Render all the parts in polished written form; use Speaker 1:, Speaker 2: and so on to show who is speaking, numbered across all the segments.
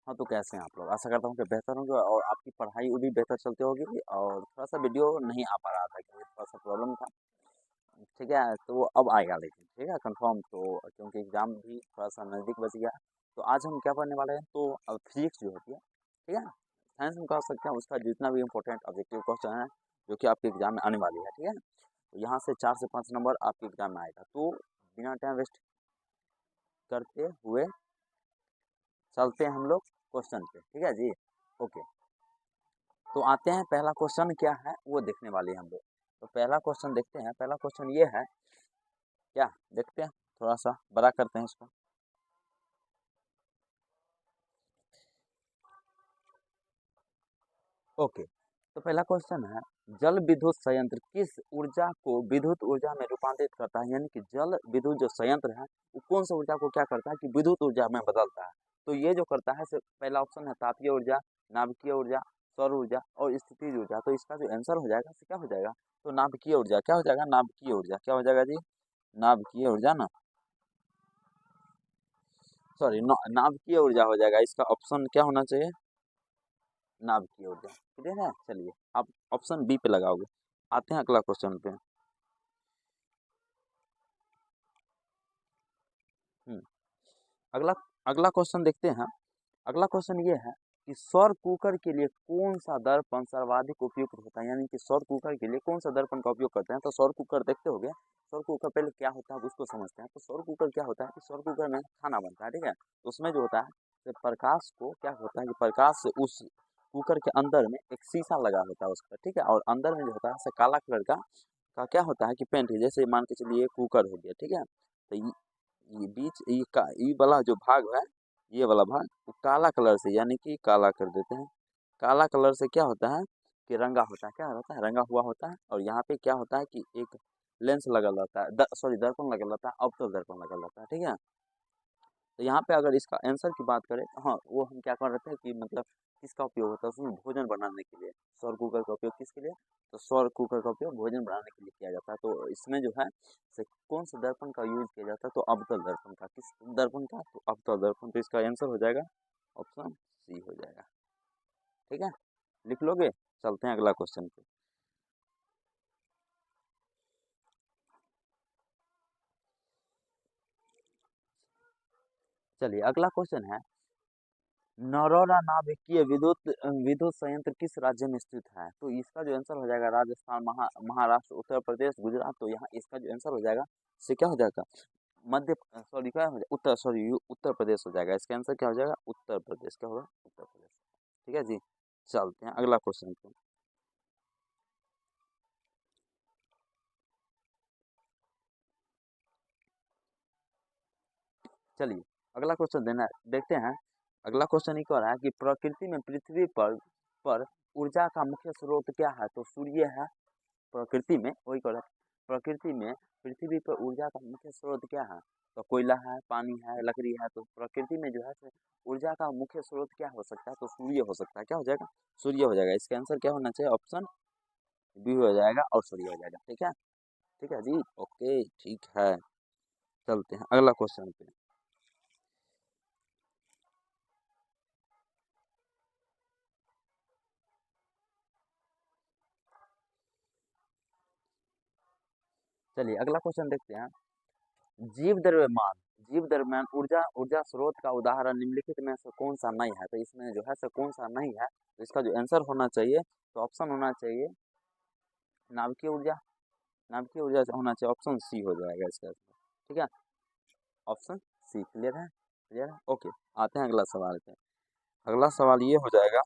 Speaker 1: हाँ, तो कैसे हैं आप लोग? आशा करता हूँ कि बेहतर होंगे और आपकी पढ़ाई भी बेहतर चलती होगी और थोड़ा-सा वीडियो नहीं आ पा रहा था क्योंकि थोड़ा-सा प्रॉब्लम था। ठीक है? तो वो अब आएगा लेकिन, ठीक है? कन्फर्म तो क्योंकि एग्ज़ाम भी थोड़ा-सा नज़दीक बच गया। तो आज हम क्या पढ़ने वाले हैं तो फिज़िक्स जो होती है, ठीक है? साइंस में कह सकते हैं उसका जितना भी इम्पोर्टेंट ऑब्जेक्टिव क्वेश्चन है, जो कि आपके एग्ज़ाम में आने वाली है, ठीक है? तो यहाँ से 4 से 5 नंबर आपके एग्ज़ाम में आएगा। तो बिना टाइम वेस्ट करते हुए चलते हैं हम लोग क्वेश्चन पे, ठीक है जी? ओके। तो आते हैं पहला क्वेश्चन क्या है वो देखने वाले हैं हम लोग। तो पहला क्वेश्चन देखते हैं। पहला क्वेश्चन ये है, क्या देखते हैं, थोड़ा सा बड़ा करते हैं इसको। ओके, तो पहला क्वेश्चन है, जल विद्युत संयंत्र किस ऊर्जा को विद्युत ऊर्जा में रूपांतरित करता है? यानी कि जल विद्युत जो संयंत्र है वो कौन सा ऊर्जा को क्या करता है कि विद्युत ऊर्जा में बदलता है? तो ये जो करता है पहला ऑप्शन है तापीय ऊर्जा, नाभिकीय ऊर्जा, सौर ऊर्जा और स्थितिज ऊर्जा। तो इसका जो आंसर हो जाएगा क्या हो जाएगा? तो नाभिकीय ऊर्जा। क्या हो जाएगा? नाभिकीय ऊर्जा। क्या हो जाएगा जी? नाभिकीय ऊर्जा ना, सॉरी, नाभिकीय ऊर्जा हो जाएगा। इसका ऑप्शन क्या होना चाहिए? नाभिकीय ऊर्जा। क्लियर है? चलिए आप ऑप्शन बी पे लगाओगे। आते हैं अगला क्वेश्चन पे। हम्म, अगला अगला क्वेश्चन देखते हैं। अगला क्वेश्चन ये है कि सौर कुकर के लिए कौन सा दर्पण सर्वाधिक उपयुक्त होता है? यानी कि सौर कुकर के लिए कौन सा दर्पण का उपयोग करते हैं? तो सौर कुकर देखते हो गए। सौर कुकर पहले क्या होता है उसको समझते हैं। तो सौर कुकर क्या होता है कि सौर कुकर में खाना बनता है, ठीक है? तो उसमें जो होता है कि प्रकाश को क्या होता है कि प्रकाश से उस कुकर के अंदर में एक शीशा लगा होता है उसका, ठीक है? और अंदर में जो होता है काला कलर का क्या होता है कि पेंट है। जैसे मान के चलिए कुकर हो गया, ठीक है? तो ये बीच ये वाला जो भाग है, ये वाला भाग वो काला कलर से, यानी कि काला कर देते हैं। काला कलर से क्या होता है कि रंगा होता है। क्या होता है? रंगा हुआ होता है। और यहाँ पे क्या होता है कि एक लेंस लगा रहता है, सॉरी दर्पण लगा रहता है, अवतल दर्पण लगा रहता है, ठीक है? तो यहाँ पे अगर इसका आंसर की बात करें तो हाँ, वो हम क्या कर रहे थे कि मतलब किसका उपयोग होता है उसमें भोजन बनाने के लिए। सौर कुकर का उपयोग किसके लिए? तो सौर कुकर का उपयोग भोजन बनाने के लिए किया जाता है। तो इसमें जो है से कौन सा दर्पण का यूज किया जाता है? तो अवतल दर्पण का। किस दर्पण का? तो अवतल दर्पण। तो इसका आंसर हो जाएगा ऑप्शन सी हो जाएगा। ठीक है, लिख लोगे? चलते हैं अगला क्वेश्चन पे। चलिए अगला क्वेश्चन है, नरोरा नाभिकीय विद्युत विद्युत संयंत्र किस राज्य में स्थित है? तो इसका जो आंसर हो जाएगा राजस्थान, महाराष्ट्र, उत्तर प्रदेश, गुजरात। तो यहाँ इसका जो आंसर हो जाएगा से क्या हो जाएगा? मध्य, सॉरी क्या हो जाएगा? उत्तर प्रदेश हो जाएगा। इसका आंसर क्या हो जाएगा? उत्तर प्रदेश। क्या होगा? उत्तर प्रदेश। ठीक है जी, चलते हैं अगला क्वेश्चन पे। चलिए अगला क्वेश्चन देना देखते हैं। अगला क्वेश्चन ये कह रहा है कि प्रकृति में पृथ्वी पर ऊर्जा का मुख्य स्रोत क्या है? तो सूर्य है। प्रकृति में वही कह रहा है, प्रकृति में पृथ्वी पर ऊर्जा का मुख्य स्रोत क्या है? तो कोयला है, पानी है, लकड़ी है। तो प्रकृति में जो है ऊर्जा का मुख्य स्रोत क्या हो सकता है? तो सूर्य हो सकता है। क्या हो जाएगा? सूर्य हो जाएगा। इसका आंसर क्या होना चाहिए? ऑप्शन बी हो जाएगा और सूर्य हो जाएगा। ठीक है, ठीक है जी, ओके ठीक है। चलते हैं अगला क्वेश्चन पे। चलिए अगला क्वेश्चन देखते हैं। जीव द्रव्यमान जीव द्रव्यमान ऊर्जा ऊर्जा स्रोत का उदाहरण निम्नलिखित में से कौन सा नहीं है? तो इसमें जो है कौन सा नहीं है? तो इसका जो आंसर होना चाहिए तो ऑप्शन होना चाहिए नाभिकीय ऊर्जा। नाभिकीय ऊर्जा से होना चाहिए। ऑप्शन सी हो जाएगा इसका आंसर। ठीक है, ऑप्शन सी। क्लियर है? क्लियर है, ओके। आते हैं अगला सवाल पे। अगला सवाल ये हो जाएगा।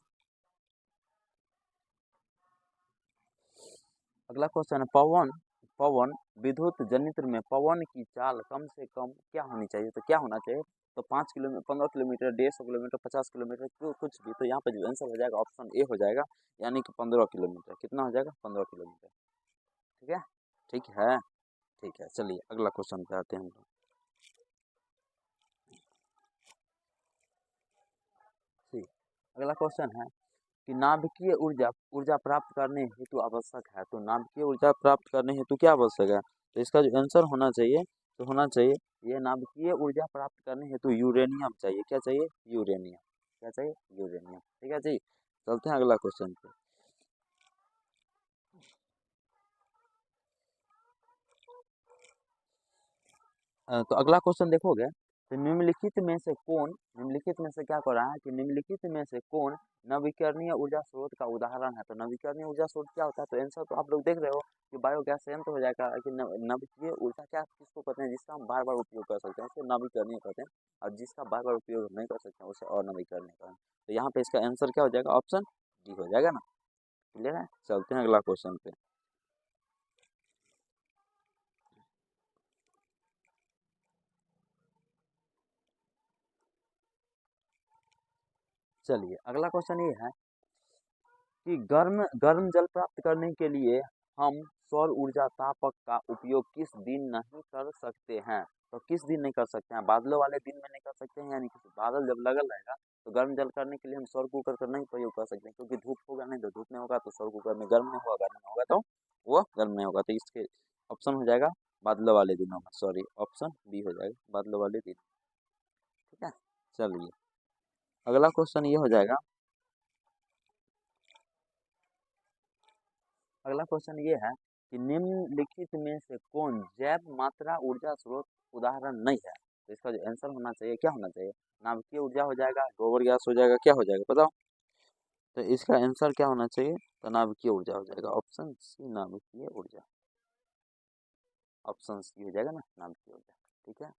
Speaker 1: अगला क्वेश्चन है, पवन पवन विद्युत जनित्र में पवन की चाल कम से कम क्या होनी चाहिए? तो क्या होना चाहिए? तो 5 किलोमीटर, 15 किलोमीटर, 150 किलोमीटर, 50 किलोमीटर, कुछ भी। तो यहाँ पे जो आंसर हो जाएगा ऑप्शन ए हो जाएगा, यानी कि 15 किलोमीटर। कितना हो जाएगा? 15 किलोमीटर। ठीक है, ठीक है, ठीक है। चलिए अगला क्वेश्चन पे आते हैं हम लोग। ठीक, अगला क्वेश्चन है कि नाभिकीय ऊर्जा ऊर्जा प्राप्त करने हेतु आवश्यक है। तो नाभिकीय ऊर्जा प्राप्त करने हेतु क्या आवश्यक है? तो इसका जो आंसर होना चाहिए ये नाभिकीय ऊर्जा प्राप्त करने हेतु यूरेनियम चाहिए। क्या चाहिए? यूरेनियम। क्या चाहिए, यूरेनियम। ठीक है जी, चलते हैं अगला क्वेश्चन पे। तो अगला क्वेश्चन देखोगे, तो निम्नलिखित में से क्या कर रहा है कि निम्नलिखित में से कौन नवीकरणीय ऊर्जा स्रोत का उदाहरण है। तो नवीकरणीय ऊर्जा स्रोत क्या होता है, तो आंसर तो आप लोग देख रहे हो कि बायोगैस संयंत्र हो जाएगा कि नवीकरणीय ऊर्जा क्या किसको कहते हैं, जिसका हम बार बार उपयोग कर सकते हैं उसको नवीकरणीय कहते हैं, और जिसका बार बार उपयोग नहीं कर सकते हैं उसे अनवीकरणीय कहते हैं। तो यहाँ पे इसका आंसर क्या हो जाएगा, ऑप्शन डी हो जाएगा ना। क्लियर है, चलते हैं अगला क्वेश्चन पे। चलिए अगला क्वेश्चन ये है कि गर्म गर्म जल प्राप्त करने के लिए हम सौर ऊर्जा तापक का उपयोग किस दिन नहीं कर सकते हैं। तो किस दिन नहीं कर सकते हैं, बादलों वाले दिन में नहीं कर सकते हैं, यानी कि बादल जब लगल रहेगा तो गर्म जल करने के लिए हम सौर कुकर का नहीं प्रयोग कर सकते हैं, क्योंकि धूप होगा नहीं, तो धूप नहीं होगा तो सौर कुकर में गर्म नहीं होगा, गर्म नहीं होगा तो वो गर्म नहीं होगा। तो इसके ऑप्शन हो जाएगा बादलों वाले दिनों में, सॉरी ऑप्शन बी हो जाएगा बादलों वाले दिन। ठीक है, चलिए अगला क्वेश्चन ये हो जाएगा, अगला क्वेश्चन ये है कि निम्नलिखित में से कौन जैव मात्रा ऊर्जा स्रोत उदाहरण नहीं है। तो इसका जो आंसर होना चाहिए क्या होना चाहिए, नाभिकीय ऊर्जा हो जाएगा, गोबर गैस हो जाएगा, क्या हो जाएगा बताओ। तो इसका आंसर क्या होना चाहिए, तो नाभिकीय ऊर्जा हो जाएगा, ऑप्शन सी नाभिकीय ऊर्जा, ऑप्शन सी हो जाएगा ना नाभिकीय ऊर्जा। ठीक है,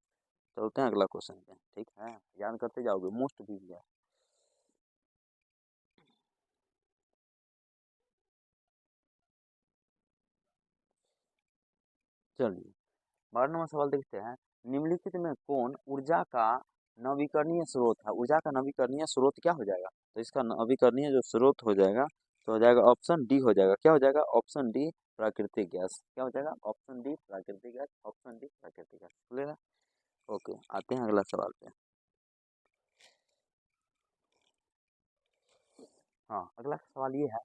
Speaker 1: चलते हैं अगला क्वेश्चन पे। ठीक है, याद करते जाओगे, मोस्ट भी है। चलिए 12वां सवाल देखते हैं, निम्नलिखित में कौन ऊर्जा का नवीकरणीय स्रोत है। ऊर्जा का नवीकरणीय स्रोत क्या हो जाएगा, तो इसका नवीकरणीय जो स्रोत हो जाएगा तो हो जाएगा ऑप्शन डी हो जाएगा, क्या हो जाएगा ऑप्शन डी प्राकृतिक गैस, क्या हो जाएगा ऑप्शन डी प्राकृतिक गैस, ऑप्शन डी प्राकृतिक गैस। क्लियर है, ओके आते हैं अगला सवाल पे। हाँ अगला सवाल ये है,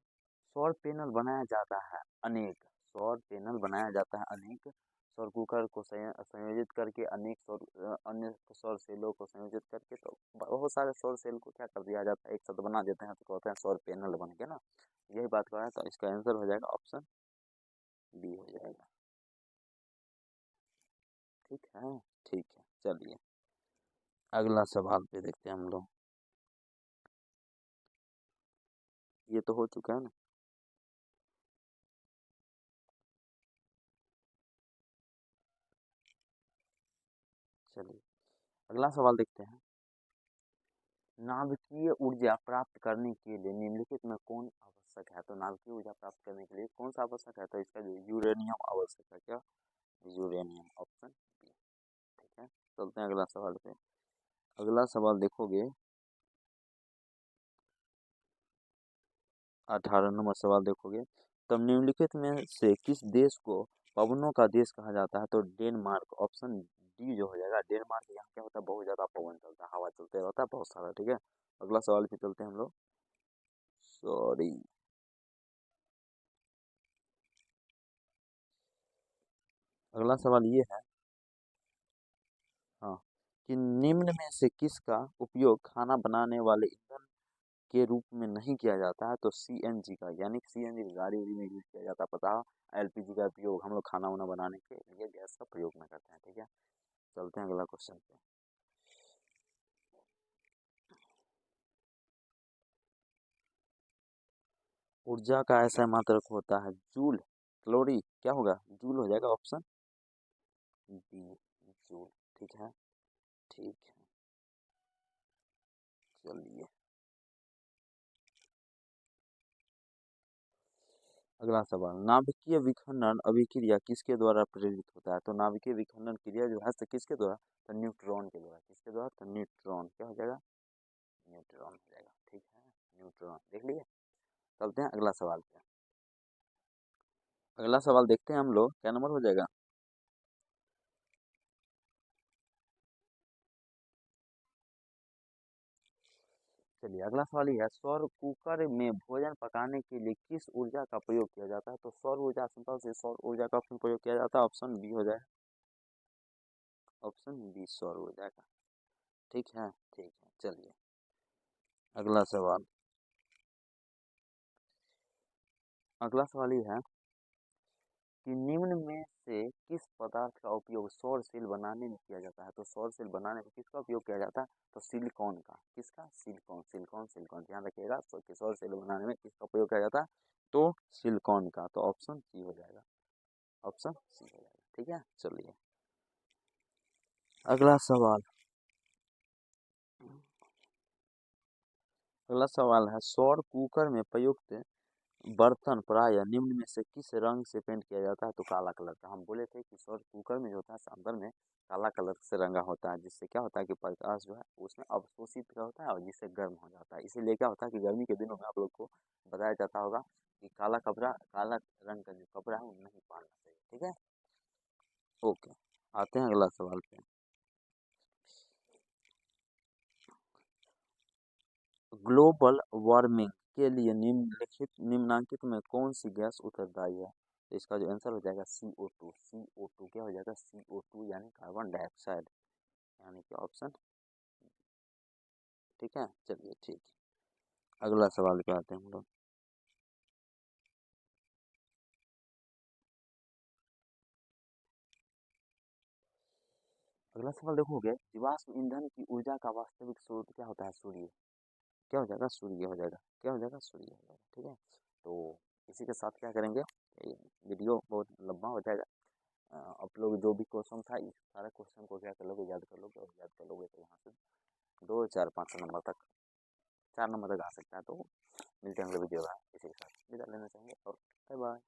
Speaker 1: सौर पैनल बनाया जाता है अनेक, सौर पैनल बनाया जाता है अनेक सौर कुकर को संयोजित करके, अनेक अन्य सौर सेलों को संयोजित करके, तो बहुत सारे सौर सेल को क्या कर दिया जाता है एक साथ बना देते हैं, तो कहते हैं सौर पैनल बन गया ना। यही बात कर रहा है, तो इसका आंसर हो जाएगा ऑप्शन बी हो जाएगा। ठीक है, ठीक है, चलिए अगला सवाल पे देखते हैं हम लोग। ये तो हो चुका है ना। चलिए अगला सवाल देखते हैं, नाभिकीय ऊर्जा प्राप्त करने के लिए निम्नलिखित में कौन आवश्यक है। तो नाभिकीय ऊर्जा प्राप्त करने के लिए कौन सा आवश्यक है, तो इसका जो यूरेनियम आवश्यक है, क्या यूरेनियम, ऑप्शन बी। ठीक है, चलते हैं अगला सवाल पे। अगला सवाल देखोगे, 18 नंबर सवाल देखोगे, तब निम्नलिखित में से किस देश को पवनों का देश कहा जाता है। तो डेनमार्क, ऑप्शन डी जो हो जाएगा डेनमार्क। यहाँ क्या होता है, बहुत ज़्यादा पवन चलता है, हवा चलते रहता है बहुत सारा। ठीक है, अगला सवाल पे चलते हैं हम लोग, सॉरी। अगला सवाल ये है, हाँ, कि निम्न में से किसका उपयोग खाना बनाने वाले ईंधन के रूप में नहीं किया जाता है। तो सीएनजी का, यानी कि सीएनजी गाड़ी उड़ी में यूज किया जाता है, पता है। एलपीजी का उपयोग हम लोग खाना वाना बनाने के लिए गैस का प्रयोग में करते हैं। ठीक है, चलते हैं अगला क्वेश्चन पे। ऊर्जा का ऐसा मात्रक होता है जूल, कैलोरी, क्या होगा जूल हो जाएगा, ऑप्शन बी जूल। ठीक है, ठीक है, चलिए अगला सवाल, नाभिकीय विखंडन अभिक्रिया किसके द्वारा प्रेरित होता है। तो नाभिकीय विखंडन क्रिया जो है तो किसके द्वारा, तो न्यूट्रॉन के द्वारा, किसके द्वारा, तो न्यूट्रॉन, क्या हो जाएगा न्यूट्रॉन हो जाएगा। ठीक है, न्यूट्रॉन देख लिए। चलते हैं अगला सवाल पे। अगला सवाल देखते हैं हम लोग, क्या नंबर हो जाएगा, चलिए अगला सवाल ये है, सौर कुकर में भोजन पकाने के लिए किस ऊर्जा का प्रयोग किया जाता है। तो सौर ऊर्जा, सिंपल से सौर ऊर्जा का ऑप्शन प्रयोग किया जाता है, ऑप्शन बी हो जाएगा, ऑप्शन बी सौर ऊर्जा का। ठीक है, ठीक है, चलिए अगला सवाल, अगला सवाल ये है कि निम्न में से किस पदार्थ का उपयोग सौर सेल बनाने में किया जाता है। तो सौर सेल बनाने में किसका उपयोग किया जाता है, तो सिलिकॉन का। किसका, सिलिकॉन, सिलिकॉन, सिलिकॉन, ध्यान रखिएगा। सौर सेल बनाने में किसका उपयोग किया जाता है, तो सिलिकॉन का। तो ऑप्शन सी हो जाएगा, ऑप्शन सी हो जाएगा। ठीक है, चलिए अगला सवाल, अगला सवाल है सौर कुकर में प्रयुक्त बर्तन प्राय निम्न में से किस रंग से पेंट किया जाता है। तो काला कलर का। हम बोले थे कि सौर कुकर में जो होता है अंदर में काला कलर से रंगा होता है, जिससे क्या होता है कि प्रकाश जो है उसमें अवशोषित होता है और जिससे गर्म हो जाता है। इसीलिए क्या होता है कि गर्मी के दिनों में आप लोग को बताया जाता होगा कि काला कपड़ा, काला रंग का जो कपड़ा है वो नहीं पहनना चाहिए। ठीक है, ओके, आते हैं अगला सवाल पे। ग्लोबल वार्मिंग के लिए निम्नलिखित में कौन सी गैस उत्तरदायी है। तो इसका जो आंसर हो जाएगा CO2। CO2 क्या हो जाएगा, CO2 यानी कार्बन डाइऑक्साइड, यानी कि ऑप्शन। ठीक है, चलिए ठीक है, अगला सवाल पे आते हैं हम लोग। अगला सवाल देखोगे, जीवाश्म ईंधन की ऊर्जा का वास्तविक स्रोत क्या होता है, सूर्य। क्या हो जाएगा, सूर्य हो जाएगा। क्या हो जाएगा, सूर्य हो जाएगा। ठीक है, तो इसी के साथ क्या करेंगे, वीडियो बहुत लंबा हो जाएगा। आप लोग जो भी क्वेश्चन था इस सारे क्वेश्चन को क्या कर लोगे, याद कर लोगे, और याद कर लोगे तो यहाँ से 2 4 5 नंबर तक, 4 नंबर तक आ सकता है। तो मिलते हैं अगले वीडियो में, इसी के साथ विदा लेना चाहेंगे और बाय बाय।